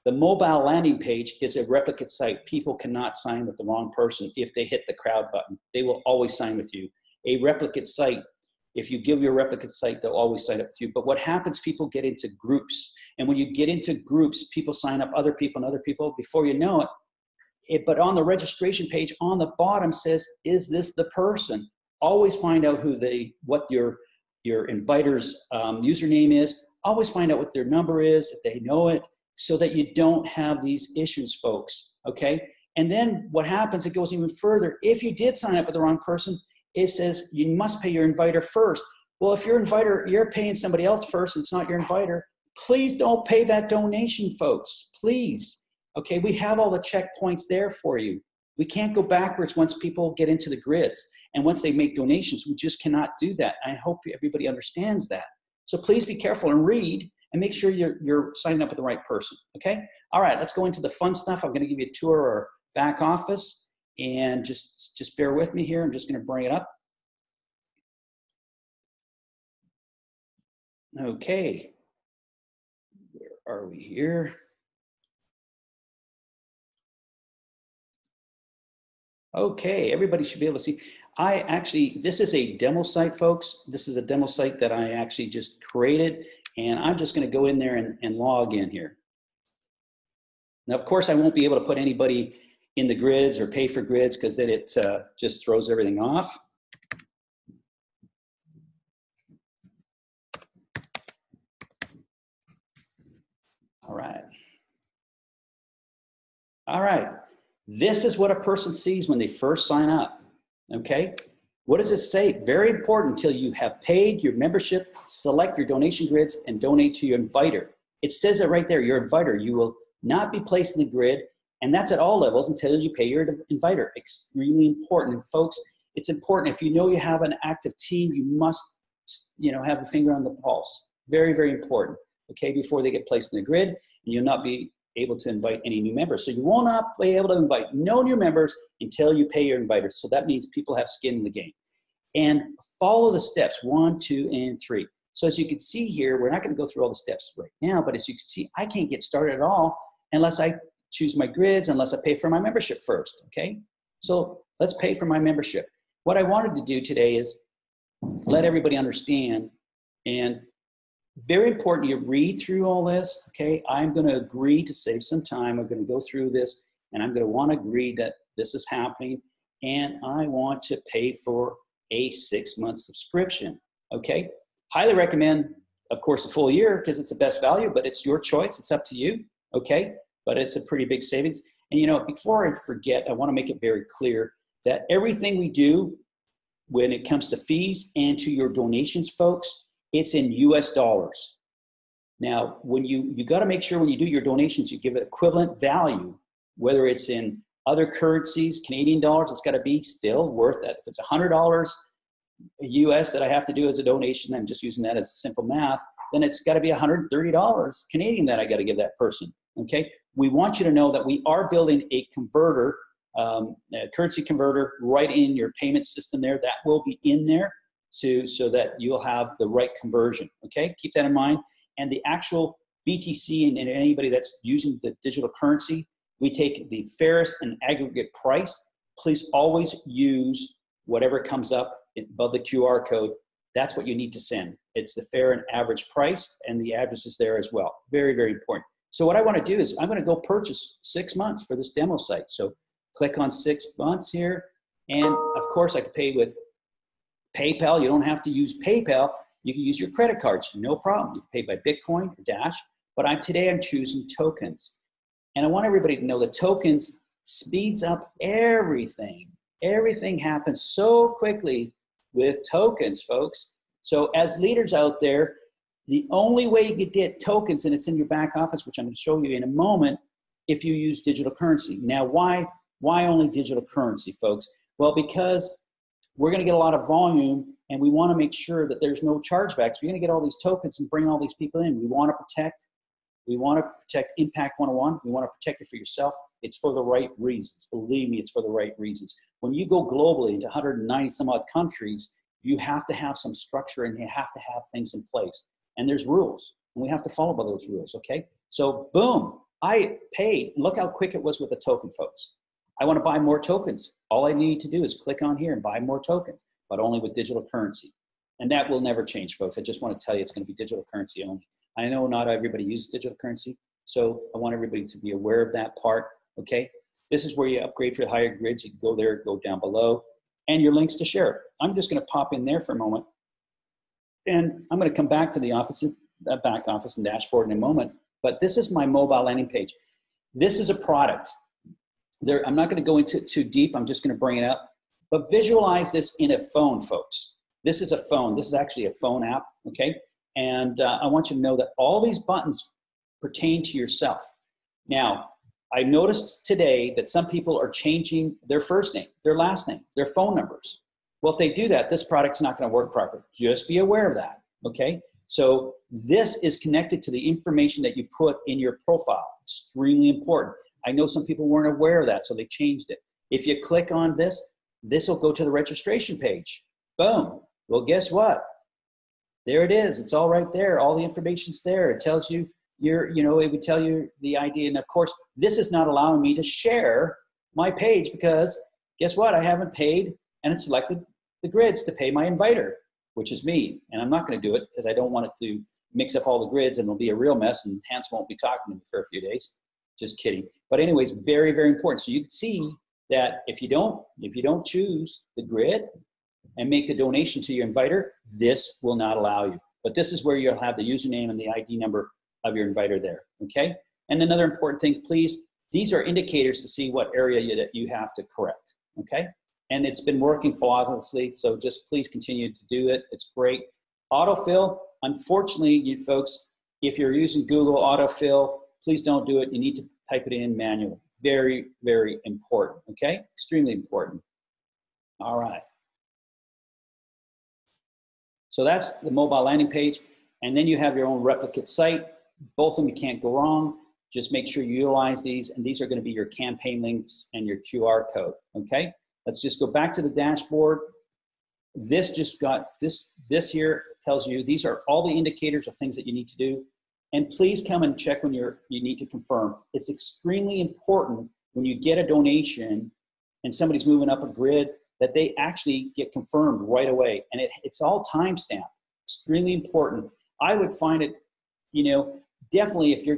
The mobile landing page is a replicate site. People cannot sign with the wrong person if they hit the crowd button. They will always sign with you. A replicate site, if you give your replicate site, they'll always sign up with you. But what happens, people get into groups. And when you get into groups, people sign up other people and other people. Before you know it, but on the registration page on the bottom says, is this the person? Always find out what your inviter's username is. Always find out what their number is, if they know it, so that you don't have these issues, folks, okay? And then what happens, it goes even further. If you did sign up with the wrong person, it says you must pay your inviter first. Well, if your inviter, you're paying somebody else first, and it's not your inviter, please don't pay that donation, folks, please. Okay, we have all the checkpoints there for you. We can't go backwards once people get into the grids. And once they make donations, we just cannot do that. I hope everybody understands that. So please be careful and read and make sure you're signing up with the right person, okay? All right, let's go into the fun stuff. I'm gonna give you a tour of our back office, and just bear with me here. I'm just gonna bring it up. Okay, where are we here? Okay, everybody should be able to see. This is a demo site, folks. This is a demo site that I actually just created, and I'm just gonna go in there and log in here. Now, of course, I won't be able to put anybody in the grids or pay for grids, because then it just throws everything off. All right. All right. This is what a person sees when they first sign up, okay? What does it say? Very important. Until you have paid your membership, select your donation grids and donate to your inviter. It says it right there, your inviter. You will not be placed in the grid, and that's at all levels until you pay your inviter. Extremely important. And folks, it's important. If you know you have an active team, you must have a finger on the pulse. Very, very important, okay, before they get placed in the grid, and you'll not be able to invite any new members. So you will not be able to invite no new members until you pay your inviters. So that means people have skin in the game. And follow the steps 1, 2, and 3. So as you can see here, we're not going to go through all the steps right now, but as you can see, I can't get started at all unless I choose my grids, unless I pay for my membership first, okay? So let's pay for my membership. What I wanted to do today is let everybody understand, and very important you read through all this, okay? I'm going to agree to save some time. I'm going to go through this, and I'm going to want to agree that this is happening, and I want to pay for a 6-month subscription, okay? Highly recommend, of course, a full year, because it's the best value, but it's your choice. It's up to you, okay? But it's a pretty big savings. And before I forget, I want to make it very clear that everything we do when it comes to fees and to your donations, folks, it's in US dollars. Now, when you got to make sure when you do your donations, you give it equivalent value, whether it's in other currencies, Canadian dollars, it's got to be still worth that. If it's $100 US that I have to do as a donation, I'm just using that as simple math, then it's got to be $130 Canadian that I got to give that person, okay? We want you to know that we are building a converter, a currency converter right in your payment system there. That will be in there so that you'll have the right conversion, okay? Keep that in mind. And the actual BTC and anybody that's using the digital currency, We take the fairest and aggregate price. Please always use whatever comes up above the QR code. That's what you need to send. It's the fair and average price, and the address is there as well. Very, very important. So what I want to do is I'm going to go purchase 6 months for this demo site. So click on 6 months here. And of course I can pay with PayPal. You don't have to use PayPal. You can use your credit cards, no problem. You can pay by Bitcoin or Dash, but today I'm choosing tokens. And I want everybody to know that tokens speeds up everything. Everything happens so quickly with tokens, folks. So as leaders out there, the only way you can get tokens, and it's in your back office, which I'm going to show you in a moment, if you use digital currency. Now, why only digital currency, folks? Well, because we're going to get a lot of volume, and we want to make sure that there's no chargebacks. We're going to get all these tokens and bring all these people in. We want to protect Impact101. We want to protect it for yourself. It's for the right reasons. Believe me, it's for the right reasons. When you go globally into 190 some odd countries, you have to have some structure and you have to have things in place. And there's rules, and we have to follow by those rules, okay? So boom, I paid. Look how quick it was with the token, folks. I want to buy more tokens. All I need to do is click on here and buy more tokens, but only with digital currency. And that will never change, folks. I just want to tell you it's going to be digital currency only. I know not everybody uses digital currency, so I want everybody to be aware of that part, okay? This is where you upgrade for higher grids. You can go there, go down below, and your links to share. I'm just going to pop in there for a moment, and I'm going to come back to the office, back office and dashboard in a moment, but this is my mobile landing page. This is a product. I'm not going to go into it too deep. I'm just going to bring it up, but visualize this in a phone, folks. This is a phone. This is actually a phone app, okay? And I want you to know that all these buttons pertain to yourself. Now, I noticed today that some people are changing their first name, their last name, their phone numbers. Well, if they do that, this product's not going to work properly. Just be aware of that, okay? So this is connected to the information that you put in your profile. Extremely important. I know some people weren't aware of that, so they changed it. If you click on this, this will go to the registration page. Boom. Well, guess what? There it is. It's all right there. All the information's there. It tells you it would tell you the ID. And of course, this is not allowing me to share my page because guess what? I haven't paid and it's selected the grids to pay my inviter, which is me. And I'm not going to do it because I don't want it to mix up all the grids and it'll be a real mess and Hans won't be talking to me for a few days. Just kidding. But anyways, very, very important. So you can see that if you don't choose the grid and make the donation to your inviter, this will not allow you. But this is where you'll have the username and the ID number of your inviter there, okay? And another important thing, please, these are indicators to see what area that you have to correct, okay? And it's been working flawlessly, so just please continue to do it. It's great. Autofill, unfortunately, you folks, if you're using Google Autofill, please don't do it. You need to type it in manually. Very, very important, okay? Extremely important. All right. So that's the mobile landing page. And then you have your own replicate site. Both of them, you can't go wrong. Just make sure you utilize these. And these are going to be your campaign links and your QR code, okay? Let's just go back to the dashboard. This just got, this here tells you, these are all the indicators of things that you need to do. And please come and check when you need to confirm. It's extremely important when you get a donation and somebody's moving up a grid that they actually get confirmed right away. And it's all timestamped. Extremely important. I would find it, definitely if you're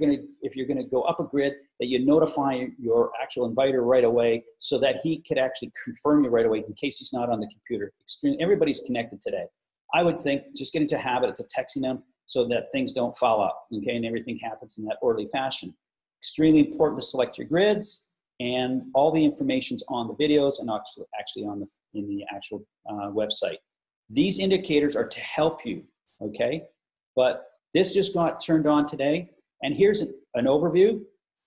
gonna go up a grid, that you notify your actual inviter right away so that he could actually confirm you right away in case he's not on the computer. Everybody's connected today. I would think just get into a habit of texting them so that things don't foul up, okay, and everything happens in that orderly fashion. Extremely important to select your grids, and all the information's on the videos and actually in the actual website. These indicators are to help you, okay? But this just got turned on today, and here's an overview,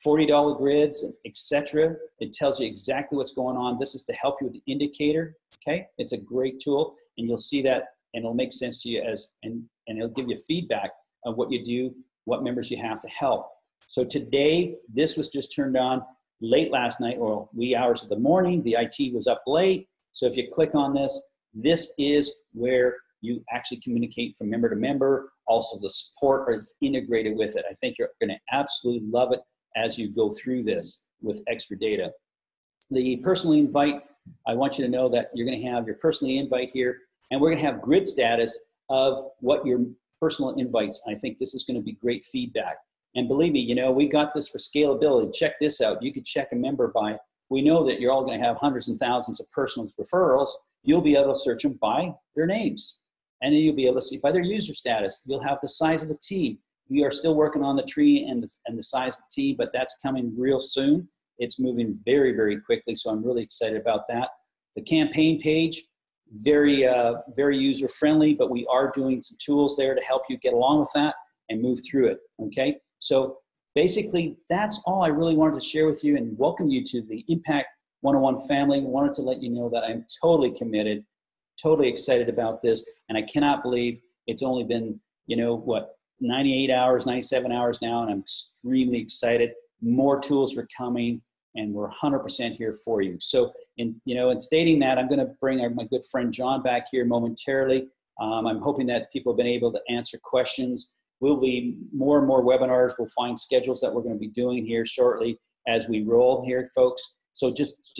$40 grids, etc. It tells you exactly what's going on. This is to help you with the indicator, okay? It's a great tool, and you'll see that, and it'll make sense to you and it'll give you feedback on what you do, what members you have to help. So today, this was just turned on late last night, or wee hours of the morning. The IT was up late. So if you click on this, this is where you actually communicate from member to member. Also, the support is integrated with it. I think you're going to absolutely love it as you go through this. with extra data. The personal invite, I want you to know that you're going to have your personal invite here, and we're going to have grid status of what your personal invites. I think this is going to be great feedback. And believe me, you know, we got this for scalability. Check this out. You could check a member by, we know that you're all going to have hundreds and thousands of personal referrals. You'll be able to search them by their names. And then you'll be able to see by their user status. You'll have the size of the team. We are still working on the tree and the size of the team, but that's coming real soon. It's moving very, very quickly, so I'm really excited about that. The campaign page, very user-friendly, but we are doing some tools there to help you get along with that and move through it, okay? So basically, that's all I really wanted to share with you and welcome you to the Impact 101 family. I wanted to let you know that I'm totally committed, totally excited about this, and I cannot believe it's only been, you know, what, 98 hours, 97 hours now, and I'm extremely excited. More tools are coming, and we're 100% here for you. So, in stating that, I'm going to bring my good friend John back here momentarily. I'm hoping that people have been able to answer questions. Will be more and more webinars. We'll find schedules that we're going to be doing here shortly as we roll here, folks. So just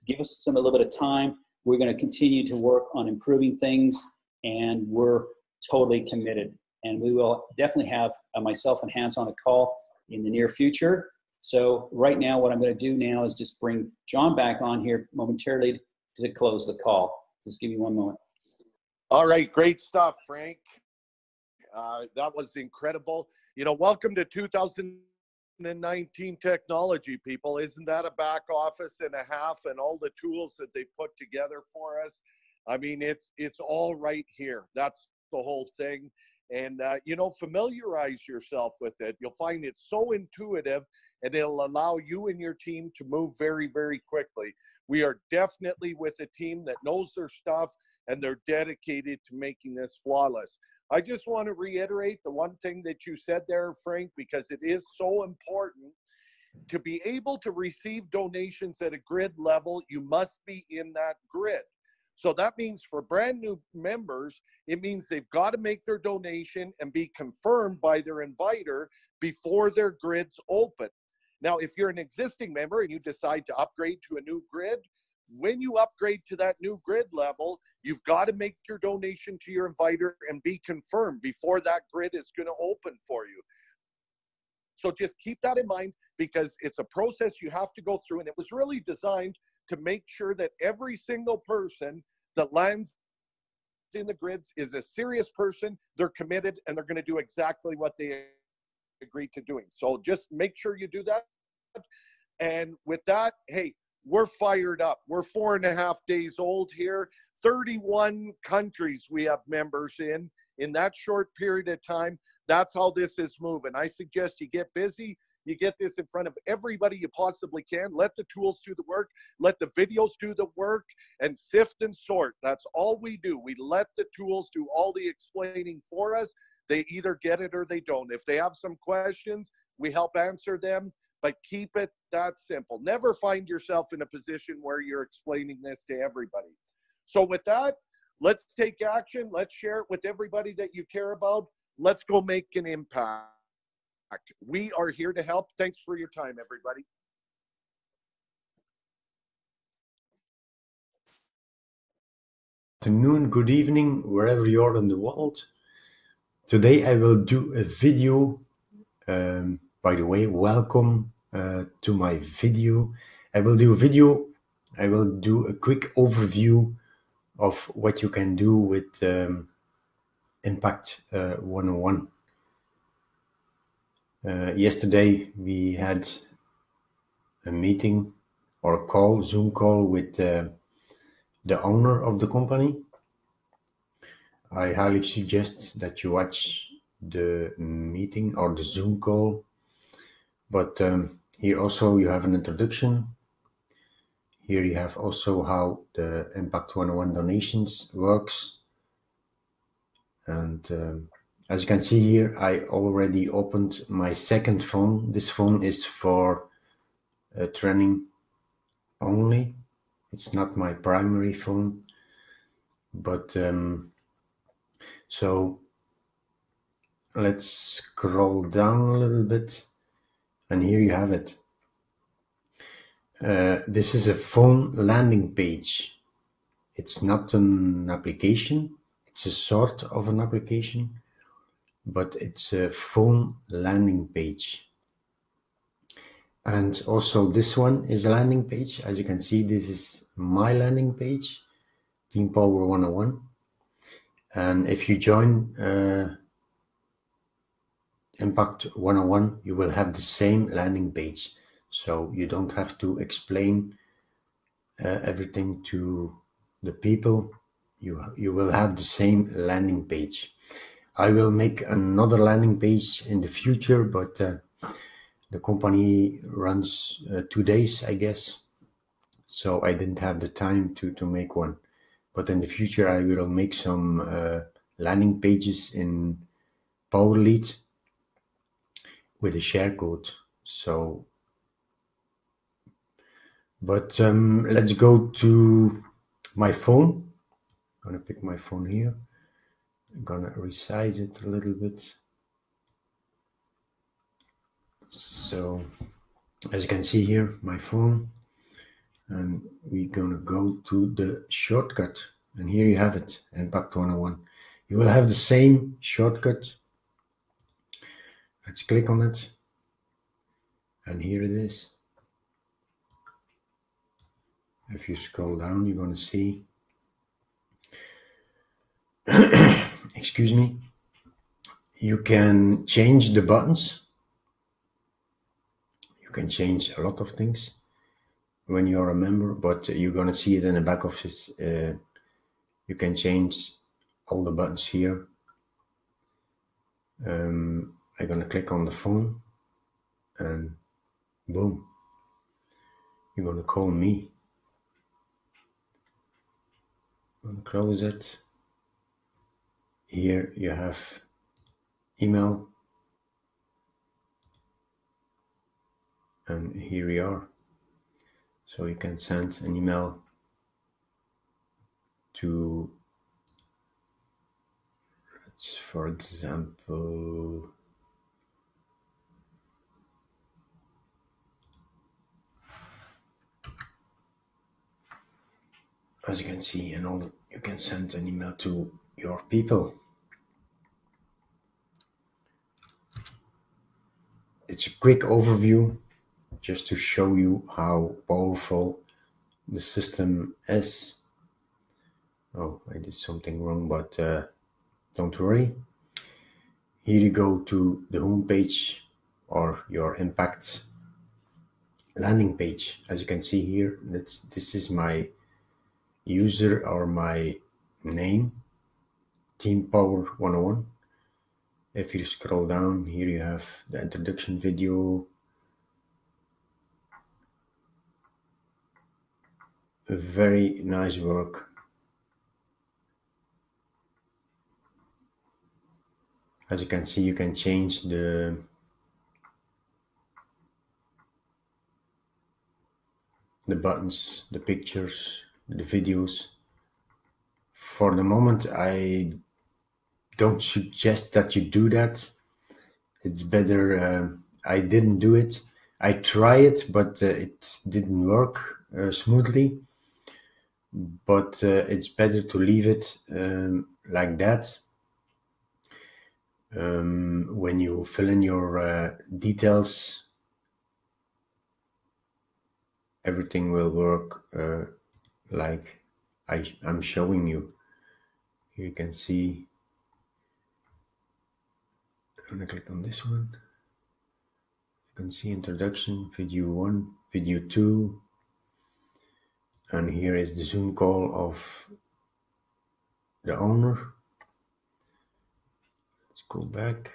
give us a little bit of time. We're going to continue to work on improving things, and we're totally committed. And we will definitely have myself and Hans on a call in the near future. So right now, what I'm going to do now is just bring John back on here momentarily to close the call. Just give me one moment. All right, great stuff, Frank. That was incredible. You know, welcome to 2019 technology, people. Isn't that a back office and a half, and all the tools that they put together for us? I mean, it's all right here. That's the whole thing. And, you know, familiarize yourself with it. You'll find it's so intuitive, and it'll allow you and your team to move very, very quickly. We are definitely with a team that knows their stuff, and they're dedicated to making this flawless. I just want to reiterate the one thing that you said there, Frank, because it is so important. To be able to receive donations at a grid level, you must be in that grid. So that means for brand new members, it means they've got to make their donation and be confirmed by their inviter before their grids open. Now, if you're an existing member and you decide to upgrade to a new grid, when you upgrade to that new grid level, you've got to make your donation to your inviter and be confirmed before that grid is going to open for you. So just keep that in mind, because it's a process you have to go through, and it was really designed to make sure that every single person that lands in the grids is a serious person, they're committed, and they're going to do exactly what they agreed to doing. So just make sure you do that. And with that, hey, we're fired up. We're 4.5 days old here. 31 countries we have members in that short period of time. That's how this is moving. I suggest you get busy. You get this in front of everybody you possibly can. Let the tools do the work. Let the videos do the work, and sift and sort. That's all we do. We let the tools do all the explaining for us. They either get it or they don't. If they have some questions, we help answer them, but keep it that simple. Never find yourself in a position where you're explaining this to everybody. So with that, let's take action. Let's share it with everybody that you care about. Let's go make an impact. We are here to help. Thanks for your time, everybody. Good afternoon, good evening, wherever you are in the world. Today I will do a video. By the way, welcome to my video. I will do a quick overview of what you can do with Impact 101. Yesterday we had a meeting or a call, Zoom call with the owner of the company. I highly suggest that you watch the meeting or the Zoom call. But here also you have an introduction. Here you have also how the Impact 101 donations works. And as you can see here, I already opened my second phone. This phone is for training only. It's not my primary phone. But so let's scroll down a little bit. And here you have it. This is a phone landing page. It's not an application. It's a sort of an application, but it's a phone landing page. And also this one is a landing page. As you can see, this is my landing page, Team Power 101. And if you join Impact 101, you will have the same landing page. So you don't have to explain everything to the people. You will have the same landing page. I will make another landing page in the future, but the company runs 2 days, I guess. So I didn't have the time to make one. But in the future, I will make some landing pages in PowerLead with a share code. So, but let's go to my phone. I'm gonna pick my phone here. I'm gonna resize it a little bit. So, as you can see here, my phone, and we're gonna go to the shortcut, and here you have it, Impact 101. You will have the same shortcut. Let's click on it, and here it is. If you scroll down, you're gonna see, excuse me, you can change the buttons. You can change a lot of things when you're a member, but you're gonna see it in the back office. You can change all the buttons here. I'm gonna click on the phone, and boom, you're gonna call me. I'm gonna close it. Here you have email, and here we are. So you can send an email to, let's, for example, as you can see, and all, you can send an email to your people. It's a quick overview just to show you how powerful the system is. Oh, I did something wrong, but don't worry. Here you go to the home page or your Impact landing page. As you can see here, this is my user or my name, Team Power 101. If you scroll down, here you have the introduction video, very nice work. As you can see, you can change the buttons, the pictures, the videos. For the moment, I don't suggest that you do that. It's better, I didn't do it. I tried it, but it didn't work smoothly. But it's better to leave it like that. When you fill in your details, everything will work like I'm showing you. Here you can see, I'm gonna click on this one. You can see introduction, video 1, video 2, and here is the Zoom call of the owner. Let's go back.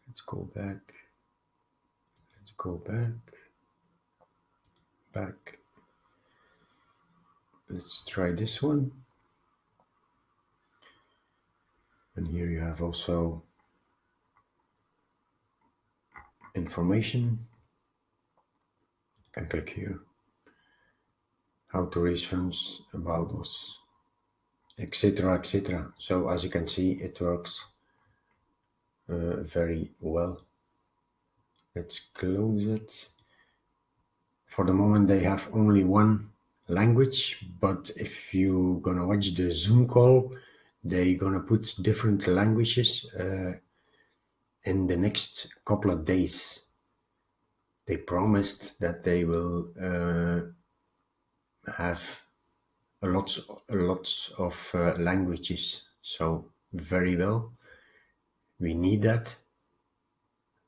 Let's go back. Let's go back. Back. Let's try this one. And here you have also information. You can click here. How to raise funds, about us, etc., etc. So as you can see, it works very well. Let's close it. For the moment, they have only one language, but if you're gonna watch the Zoom call, they're gonna put different languages in the next couple of days. They promised that they will have a lot of languages. So very well, we need that.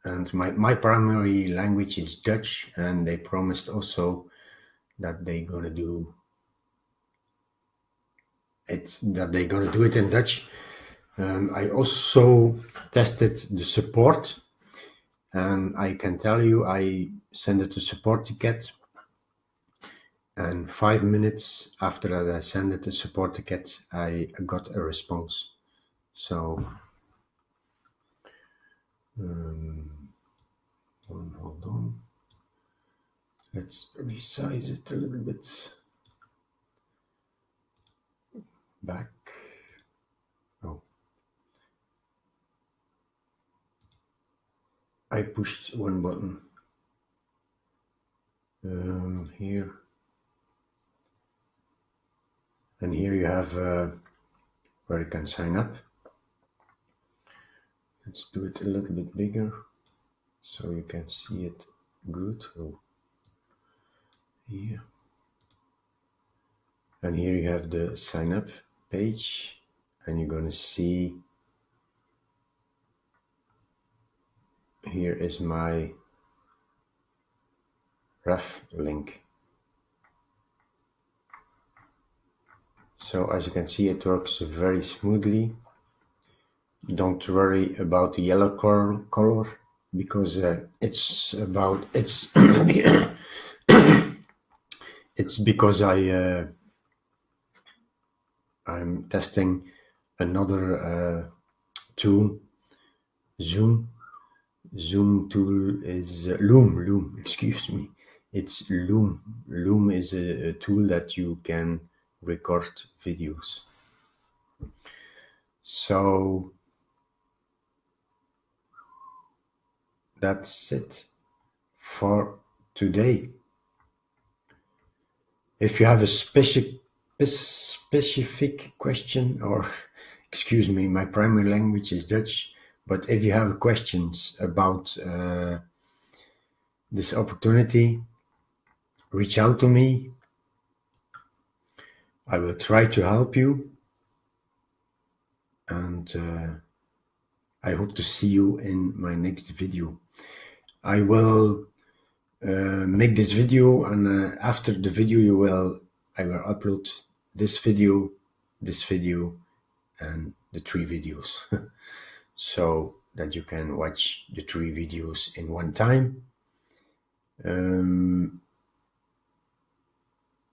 And my primary language is Dutch, and they promised also that they're gonna do it. That they're gonna do it in Dutch. I also tested the support, and I can tell you, I sent it a support ticket, and 5 minutes after that I sent it a support ticket, I got a response. So hold on, let's resize it a little bit back. Oh, I pushed one button here, and here you have where you can sign up. Let's do it a little bit bigger so you can see it good. Oh, here. And here you have the sign up page, and you're gonna see here is my ref link. So as you can see, it works very smoothly. Don't worry about the yellow color because it's it's because I'm testing another tool. Zoom tool is Loom, excuse me. It's Loom. Loom is a tool that you can record videos. So that's it for today. If you have a specific question, or excuse me, my primary language is Dutch, but if you have questions about this opportunity, reach out to me. I will try to help you, and I hope to see you in my next video. I will make this video, and after the video I will upload this video, and the 3 videos so that you can watch the 3 videos in one time.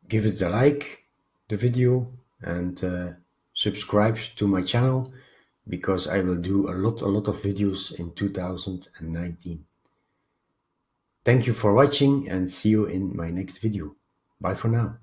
Give it a like, the video, and subscribe to my channel, because I will do a lot of videos in 2019. Thank you for watching, and see you in my next video. Bye for now.